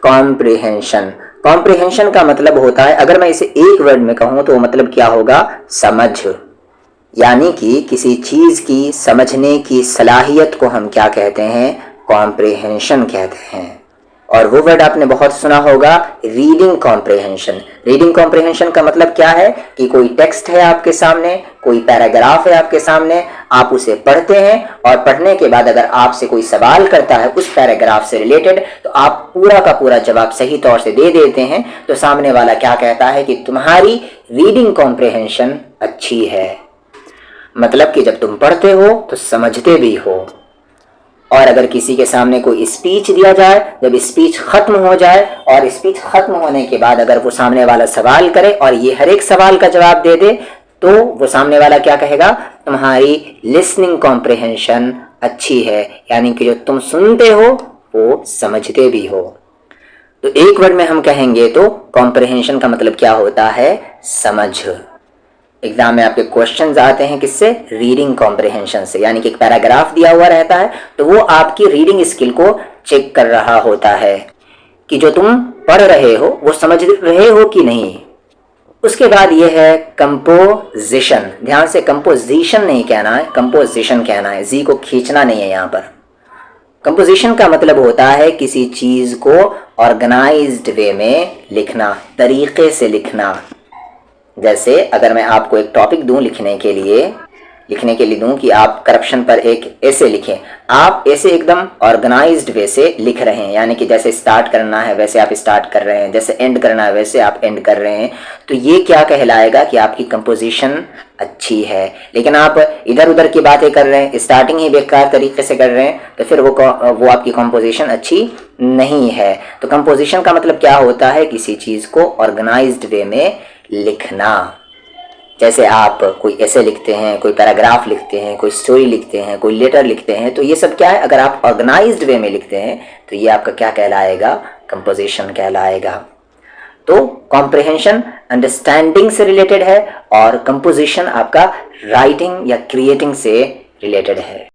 Comprehension. Comprehension का मतलब होता है, अगर मैं इसे एक वर्ड में कहूं तो मतलब क्या होगा, समझ। यानी कि किसी चीज की समझने की सलाहियत को हम क्या कहते हैं, कॉम्प्रिहेंशन कहते हैं। और वो वर्ड आपने बहुत सुना होगा, रीडिंग कॉम्प्रिहेंशन। रीडिंग कॉम्प्रिहेंशन का मतलब क्या है कि कोई टेक्स्ट है आपके सामने, कोई पैराग्राफ है आपके सामने, आप उसे पढ़ते हैं और पढ़ने के बाद अगर आपसे कोई सवाल करता है उस पैराग्राफ से रिलेटेड, तो आप पूरा का पूरा जवाब सही तौर से दे देते हैं। तो सामने वाला क्या कहता है कि तुम्हारी रीडिंग कॉम्प्रिहेंशन अच्छी है। मतलब कि जब तुम पढ़ते हो तो समझते भी हो। और अगर किसी के सामने कोई स्पीच दिया जाए, जब स्पीच खत्म हो जाए और स्पीच खत्म होने के बाद अगर वो सामने वाला सवाल करे और ये हर एक सवाल का जवाब दे दे, तो वो सामने वाला क्या कहेगा, तुम्हारी लिसनिंग कॉम्प्रिहेंशन अच्छी है। यानी कि जो तुम सुनते हो वो समझते भी हो। तो एक वर्ड में हम कहेंगे तो कॉम्प्रिहेंशन का मतलब क्या होता है, समझ। एग्जाम में आपके क्वेश्चंस आते हैं किससे, रीडिंग कॉम्प्रिहेंशन से। यानी कि एक पैराग्राफ दिया हुआ रहता है तो वो आपकी रीडिंग स्किल को चेक कर रहा होता है कि जो तुम पढ़ रहे हो वो समझ रहे हो कि नहीं। उसके बाद ये है कंपोजिशन। ध्यान से, कंपोजिशन नहीं कहना है, कंपोजिशन कहना है, जी को खींचना नहीं है यहाँ पर। कंपोजिशन का मतलब होता है किसी चीज को ऑर्गेनाइज्ड वे में लिखना, तरीके से लिखना। जैसे अगर मैं आपको एक टॉपिक दूं लिखने के लिए दूं कि आप करप्शन पर एक ऐसे लिखें, आप ऐसे एकदम ऑर्गेनाइज्ड वे से लिख रहे हैं। यानी कि जैसे स्टार्ट करना है वैसे आप स्टार्ट कर रहे हैं, जैसे एंड करना है वैसे आप एंड कर रहे हैं। तो ये क्या कहलाएगा कि आपकी कंपोजिशन अच्छी है। लेकिन आप इधर उधर की बातें कर रहे हैं, स्टार्टिंग ही बेकार तरीके से कर रहे हैं, तो फिर वो आपकी कंपोजिशन अच्छी नहीं है। तो कंपोजिशन का मतलब क्या होता है, किसी चीज को ऑर्गेनाइज्ड वे में लिखना। जैसे आप कोई ऐसे लिखते हैं, कोई पैराग्राफ लिखते हैं, कोई स्टोरी लिखते हैं, कोई लेटर लिखते हैं, तो ये सब क्या है, अगर आप ऑर्गेनाइज्ड वे में लिखते हैं तो ये आपका क्या कहलाएगा, कंपोजिशन कहलाएगा। तो कॉम्प्रिहेंशन अंडरस्टैंडिंग से रिलेटेड है और कंपोजिशन आपका राइटिंग या क्रिएटिंग से रिलेटेड है।